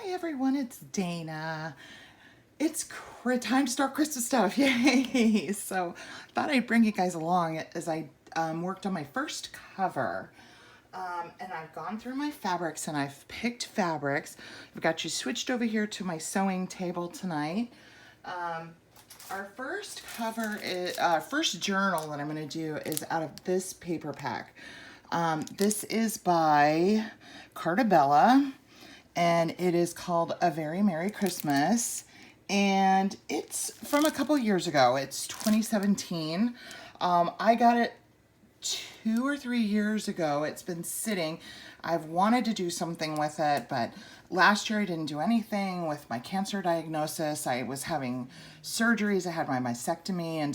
Hi everyone, it's Dana. It's time to start Christmas stuff, yay! So thought I'd bring you guys along as I worked on my first cover. And I've gone through my fabrics and I've picked fabrics. I've got you switched over here to my sewing table tonight. Our first cover is, first journal that I'm going to do is out of this paper pack. This is by Carta Bella, and it is called A Very Merry Christmas, and it's from a couple years ago. It's 2017. I got it 2 or 3 years ago. It's been sitting. I've wanted to do something with it, but last year I didn't do anything with my cancer diagnosis. I was having surgeries. I had my mastectomy in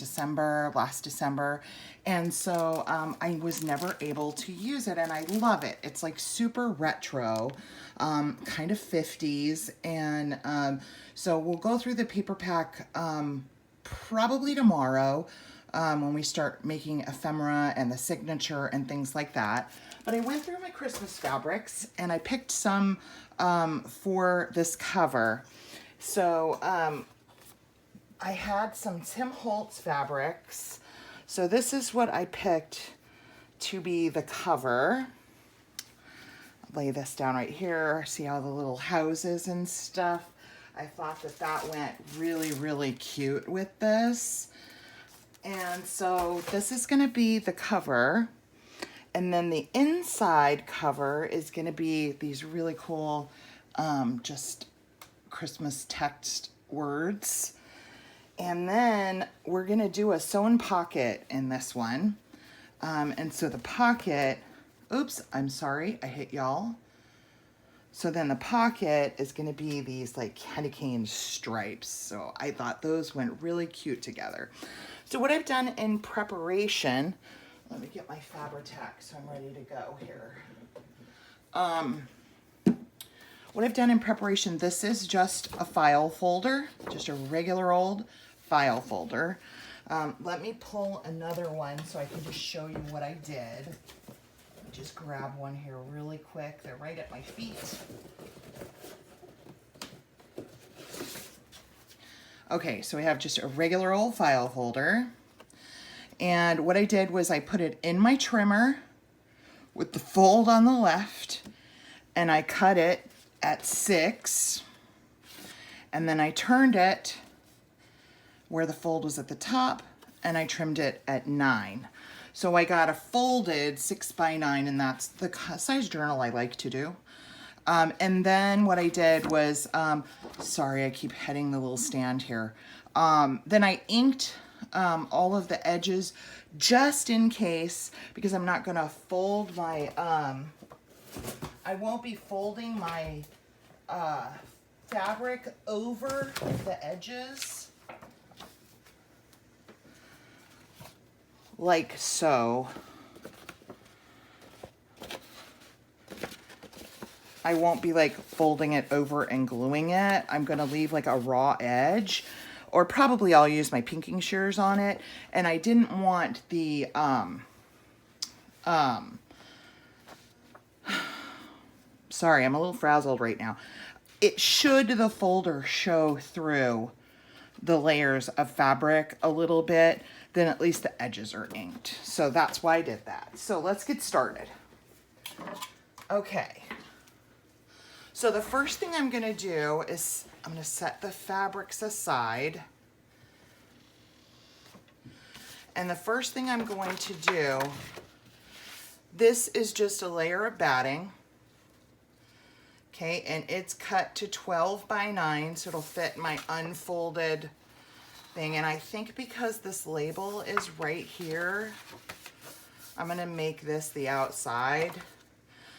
last December. And so I was never able to use it, and I love it. It's like super retro, kind of 50s. And so we'll go through the paper pack probably tomorrow. When we start making ephemera and the signature and things like that. But I went through my Christmas fabrics and I picked some for this cover. So I had some Tim Holtz fabrics. So this is what I picked to be the cover. I'll lay this down right here. See all the little houses and stuff. I thought that that went really, really cute with this. And so this is going to be the cover, and then the inside cover is going to be these really cool just Christmas text words. And then we're going to do a sewn pocket in this one. And so the pocket, oops, I'm sorry, I hit y'all. So then the pocket is going to be these like candy cane stripes. So I thought those went really cute together. So what I've done in preparation, let me get my Fabri-Tac so I'm ready to go here. What I've done in preparation, this is just a file folder, just a regular old file folder. Let me pull another one so I can just show you what I did. Just grab one here really quick. They're right at my feet. Okay, so we have just a regular old file folder. And what I did was I put it in my trimmer with the fold on the left, and I cut it at 6. And then I turned it where the fold was at the top, and I trimmed it at 9. So I got a folded 6x9, and that's the size journal I like to do. And then what I did was, sorry, I keep hitting the little stand here. Then I inked all of the edges just in case, because I'm not going to fold my, I won't be folding my fabric over the edges. Like so. I won't be like folding it over and gluing it. I'm gonna leave like a raw edge, or probably I'll use my pinking shears on it. And I didn't want the, sorry, I'm a little frazzled right now. It should, the folder show through the layers of fabric a little bit, then at least the edges are inked. So that's why I did that. So let's get started. Okay. So the first thing I'm gonna do is I'm gonna set the fabrics aside. And the first thing I'm going to do, this is just a layer of batting. Okay, and it's cut to 12x9, so it'll fit my unfolded thing. And I think because this label is right here, I'm gonna make this the outside.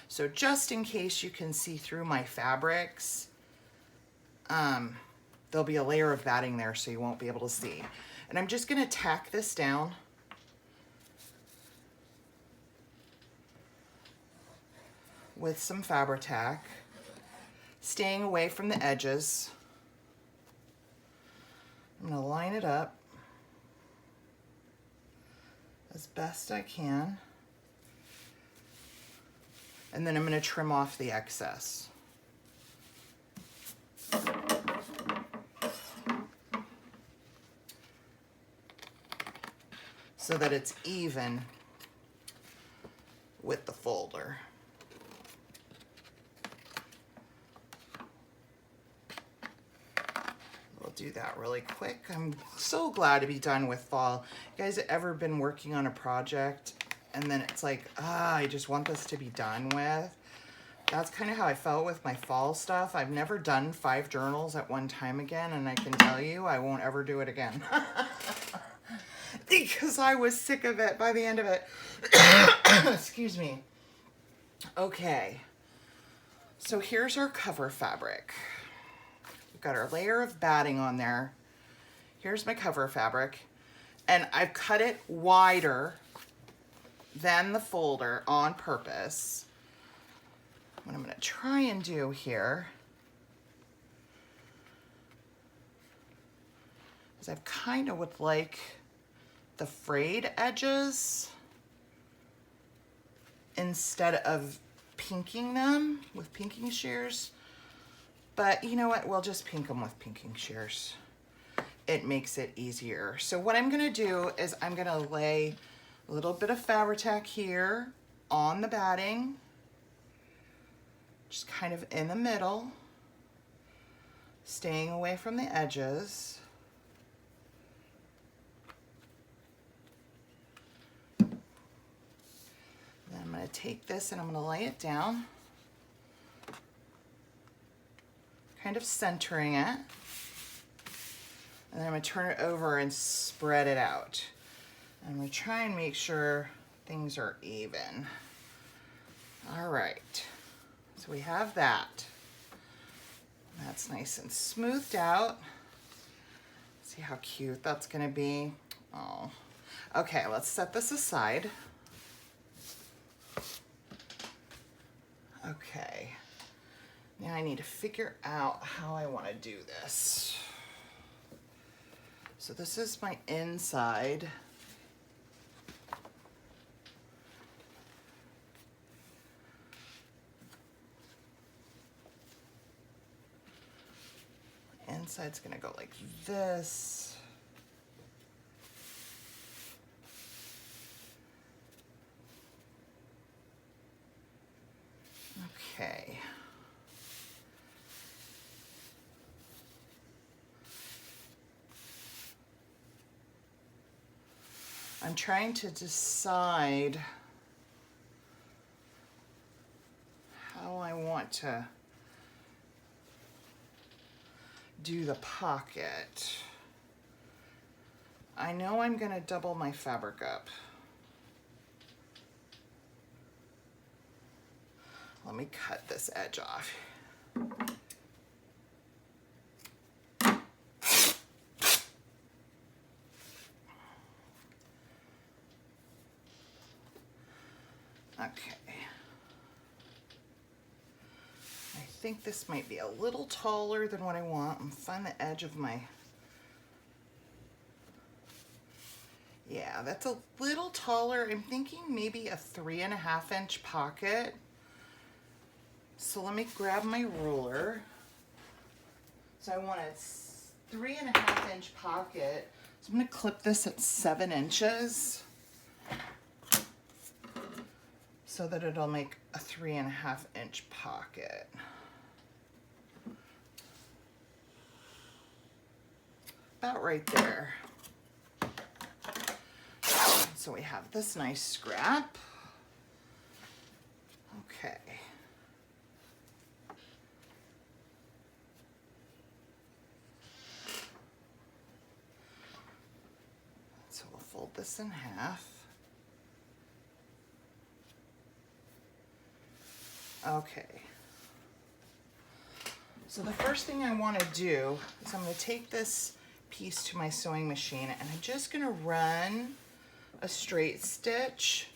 So just in case you can see through my fabrics, there'll be a layer of batting there so you won't be able to see. And I'm just gonna tack this down. With some Fabri-Tac, staying away from the edges. I'm gonna line it up as best I can. And then I'm gonna trim off the excess. so that it's even with the folder. We'll do that really quick. I'm so glad to be done with fall. You guys ever been working on a project and then it's like, I just want this to be done with? That's kind of how I felt with my fall stuff. I've never done 5 journals at one time again, and I can tell you I won't ever do it again. Because I was sick of it by the end of it. Excuse me. Okay. So here's our cover fabric. We've got our layer of batting on there. Here's my cover fabric. And I've cut it wider than the folder on purpose. What I'm going to try and do here is I kind of would like the frayed edges instead of pinking them with pinking shears. But you know what? We'll just pink them with pinking shears. It makes it easier. So what I'm going to do is I'm going to lay a little bit of Fabri-Tac here on the batting. Just kind of in the middle, staying away from the edges. Then I'm going to take this and I'm going to lay it down, kind of centering it. And then I'm going to turn it over and spread it out. I'm going to try and make sure things are even. All right. So we have that. That's nice and smoothed out. See how cute that's gonna be. Oh, okay, let's set this aside. Okay, now I need to figure out how I wanna do this. So this is my inside. Inside's gonna go like this. Okay. I'm trying to decide how I want to do the pocket. I know I'm gonna double my fabric up. Let me cut this edge off. Okay. I think this might be a little taller than what I want. I'm find the edge of my, yeah, that's a little taller. I'm thinking maybe a 3.5 inch pocket. So let me grab my ruler. So I want a 3.5 inch pocket. So I'm gonna clip this at 7 inches so that it'll make a 3.5 inch pocket. About right there. So we have this nice scrap. Okay. So we'll fold this in half. Okay. So the first thing I want to do is I'm going to take this piece to my sewing machine and I'm just going to run a straight stitch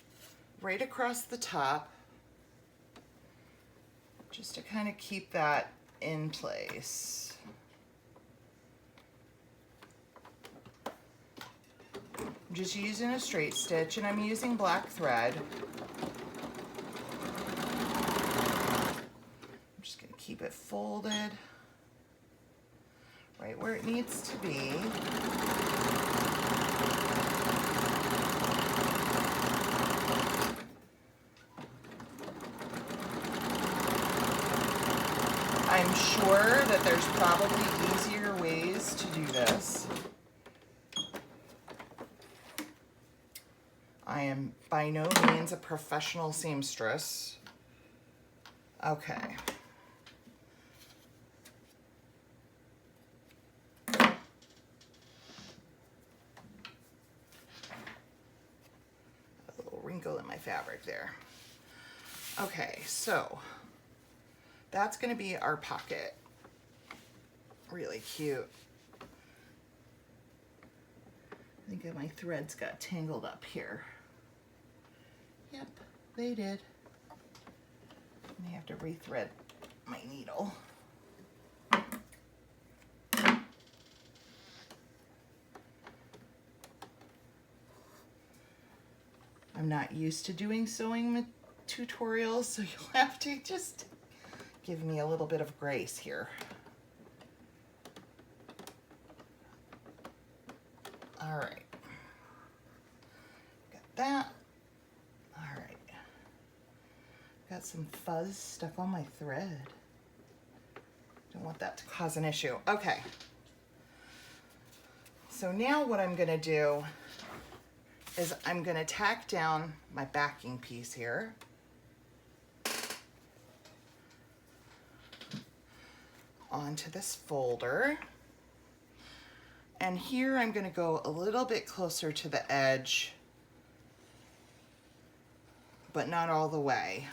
right across the top just to kind of keep that in place. I'm just using a straight stitch and I'm using black thread. I'm just going to keep it folded. right where it needs to be. I'm sure that there's probably easier ways to do this. I am by no means a professional seamstress. Okay. A little wrinkle in my fabric there. Okay, so that's going to be our pocket. Really cute. I think my threads got tangled up here. Yep, they did. I have to rethread my needle. I'm not used to doing sewing tutorials, so you'll have to just give me a little bit of grace here. All right, got that. All right, got some fuzz stuck on my thread. Don't want that to cause an issue. Okay, so now what I'm gonna do is I'm gonna tack down my backing piece here. Onto this folder. And here I'm gonna go a little bit closer to the edge, but not all the way.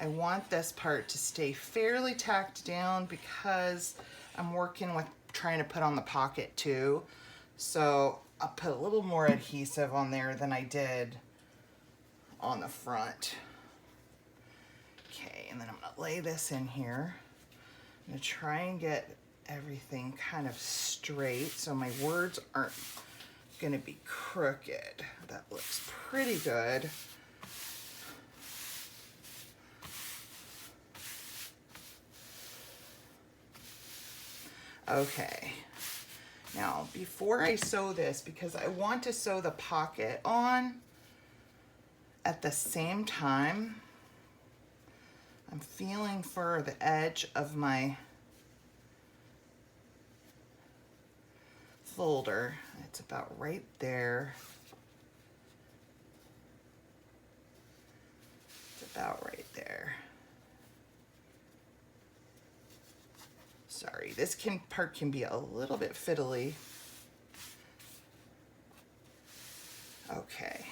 I want this part to stay fairly tacked down because I'm working with trying to put on the pocket too. So I'll put a little more adhesive on there than I did on the front. Okay, and then I'm gonna lay this in here. I'm gonna try and get everything kind of straight so my words aren't gonna be crooked. That looks pretty good. Okay, now before I sew this, because I want to sew the pocket on at the same time, I'm feeling for the edge of my folder. It's about right there. It's about right there. Sorry, this part can be a little bit fiddly. Okay.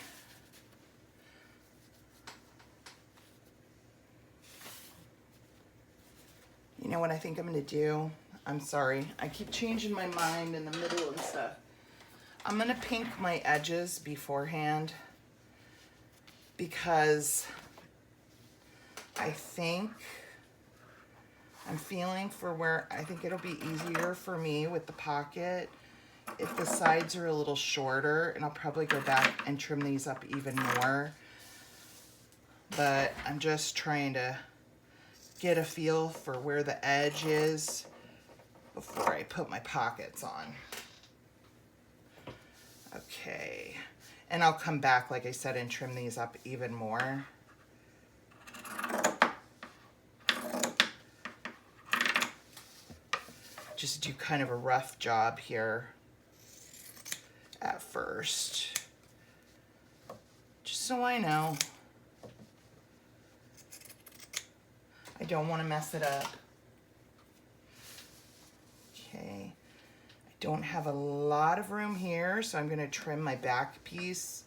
You know what I think I'm gonna do? I'm sorry, I keep changing my mind in the middle and stuff. I'm gonna pink my edges beforehand because I think I'm feeling for where I think it'll be easier for me with the pocket if the sides are a little shorter, and I'll probably go back and trim these up even more. But I'm just trying to get a feel for where the edge is before I put my pockets on. Okay, and I'll come back, like I said, and trim these up even more. Just do kind of a rough job here at first, just so I know. I don't want to mess it up. Okay, I don't have a lot of room here, so I'm going to trim my back piece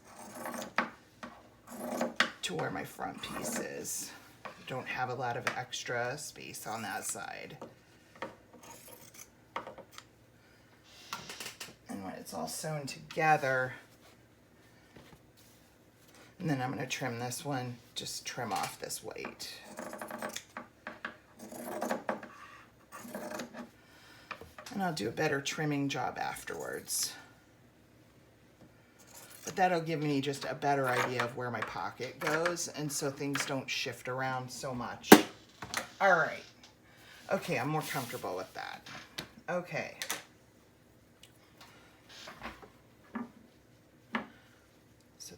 to where my front piece is. I don't have a lot of extra space on that side. And when it's all sewn together, and then I'm going to trim this one, just trim off this white. And I'll do a better trimming job afterwards. But that'll give me just a better idea of where my pocket goes, and so things don't shift around so much. All right. Okay, I'm more comfortable with that. Okay.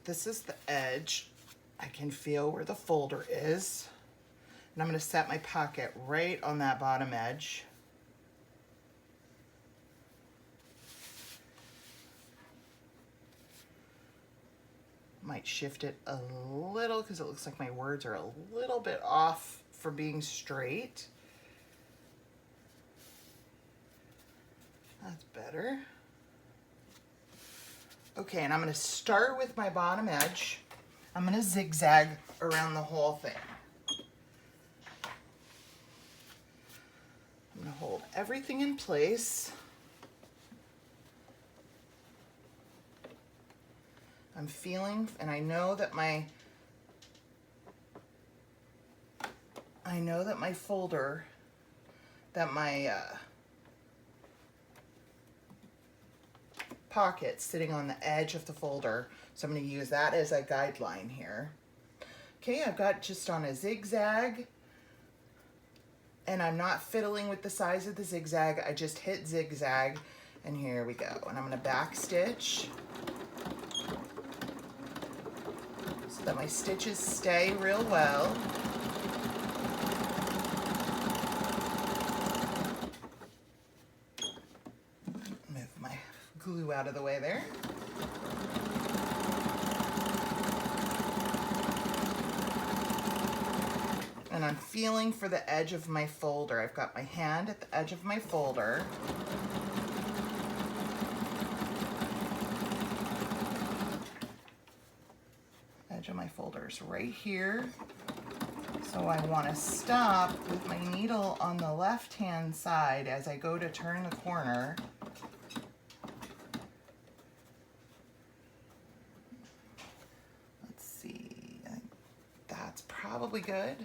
this is the edge. I can feel where the folder is. And I'm going to set my pocket right on that bottom edge. Might shift it a little because it looks like my words are a little bit off for being straight. That's better. Okay, and I'm going to start with my bottom edge. I'm going to zigzag around the whole thing. I'm going to hold everything in place. I'm feeling, and I know that my folder, that my pocket's sitting on the edge of the folder, so I'm going to use that as a guideline here. Okay, I've got just on a zigzag, and I'm not fiddling with the size of the zigzag. I just hit zigzag, and here we go. And I'm going to back stitch so that my stitches stay real well. Move my glue out of the way there. And I'm feeling for the edge of my folder. I've got my hand at the edge of my folder. Edge of my folder is right here. So I want to stop with my needle on the left-hand side as I go to turn the corner. Let's see, that's probably good.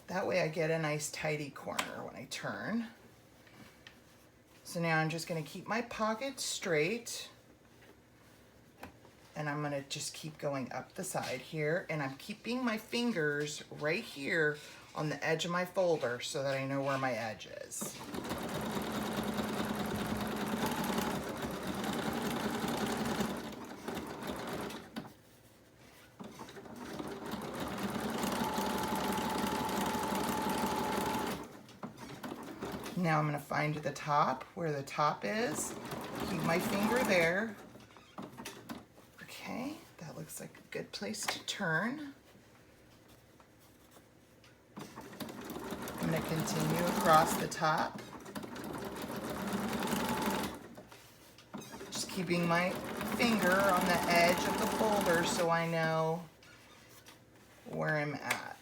That way I get a nice tidy corner when I turn. So now I'm just going to keep my pocket straight. And I'm going to just keep going up the side here. And I'm keeping my fingers right here on the edge of my folder so that I know where my edge is. Now I'm going to find the top, where the top is. Keep my finger there. Okay, that looks like a good place to turn. I'm going to continue across the top. Just keeping my finger on the edge of the folder so I know where I'm at.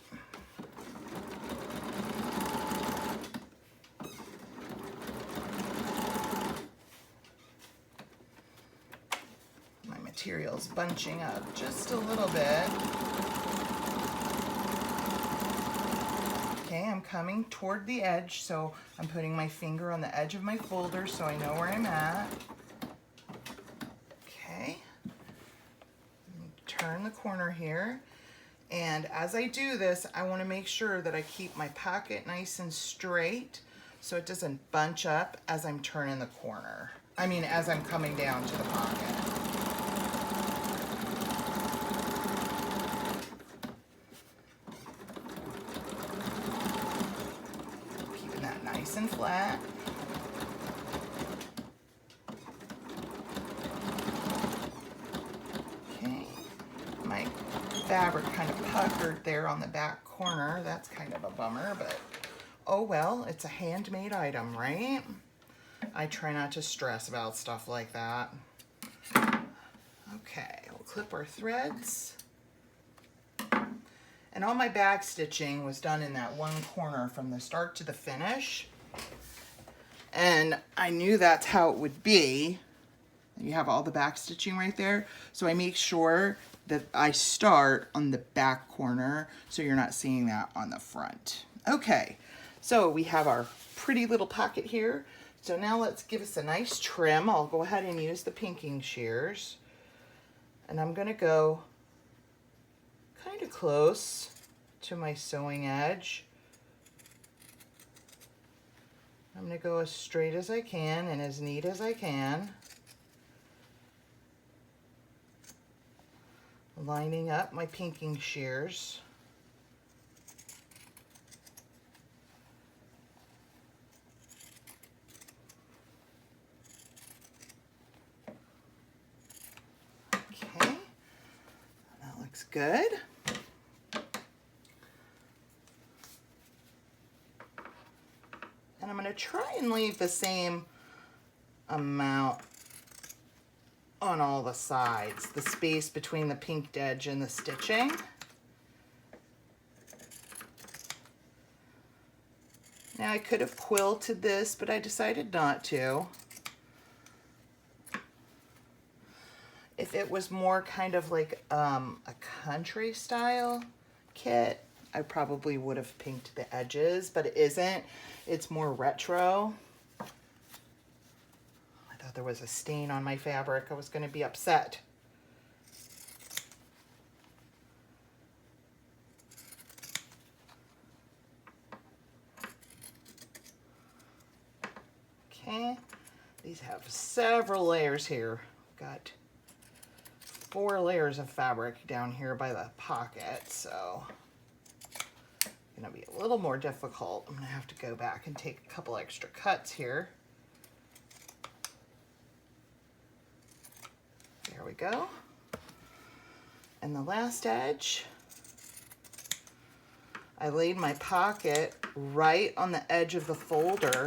Materials bunching up just a little bit. Okay, I'm coming toward the edge, so I'm putting my finger on the edge of my folder so I know where I'm at. Okay, turn the corner here, and as I do this, I want to make sure that I keep my pocket nice and straight so it doesn't bunch up as I'm turning the corner. I mean, as I'm coming down to the pocket. And flat. Okay, my fabric kind of puckered there on the back corner. That's kind of a bummer, but oh well, it's a handmade item, right? I try not to stress about stuff like that. Okay, we'll clip our threads. And all my back stitching was done in that one corner from the start to the finish. And I knew that's how it would be. You have all the back stitching right there. So I make sure that I start on the back corner so you're not seeing that on the front. Okay, so we have our pretty little pocket here. So now let's give us a nice trim. I'll go ahead and use the pinking shears. And I'm gonna go kind of close to my sewing edge. I'm going to go as straight as I can and as neat as I can. lining up my pinking shears. Okay, that looks good. And I'm going to try and leave the same amount on all the sides, the space between the pinked edge and the stitching. Now I could have quilted this, but I decided not to. If it was more kind of like a country style kit, I probably would have pinked the edges, but it isn't. It's more retro. I thought there was a stain on my fabric. I was going to be upset. Okay, these have several layers here. Got 4 layers of fabric down here by the pocket, so it's gonna be a little more difficult. I'm gonna have to go back and take a couple extra cuts here. There we go. And the last edge, I laid my pocket right on the edge of the folder.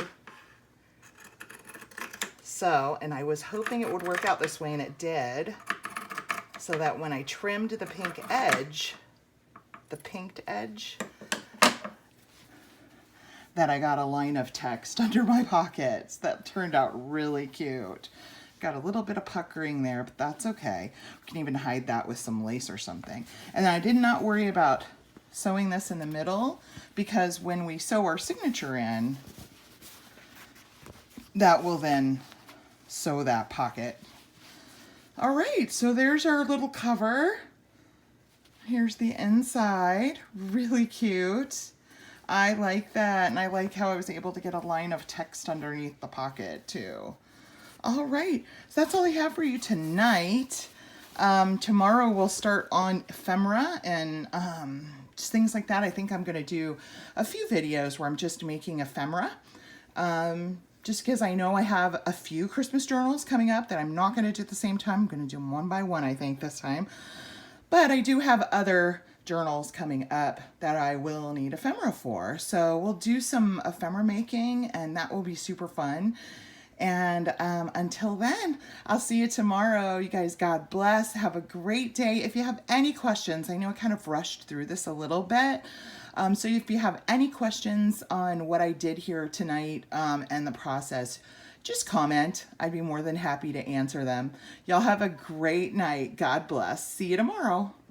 So, and I was hoping it would work out this way, and it did. So that when I trimmed the pink edge, the pinked edge, that I got a line of text under my pockets. That turned out really cute. Got a little bit of puckering there, but that's okay. We can even hide that with some lace or something. And I did not worry about sewing this in the middle, because when we sew our signature in, that will then sew that pocket. All right, so there's our little cover. Here's the inside, really cute. I like that, and I like how I was able to get a line of text underneath the pocket too. All right, so that's all I have for you tonight. Tomorrow we'll start on ephemera and just things like that. I think I'm gonna do a few videos where I'm just making ephemera. Just because I know I have a few Christmas journals coming up that I'm not going to do at the same time. I'm going to do them one by one, I think, this time. But I do have other journals coming up that I will need ephemera for. So we'll do some ephemera making, and that will be super fun. And until then, I'll see you tomorrow. You guys, God bless. Have a great day. If you have any questions, I know I kind of rushed through this a little bit. So if you have any questions on what I did here tonight and the process, just comment. I'd be more than happy to answer them. Y'all have a great night. God bless. See you tomorrow.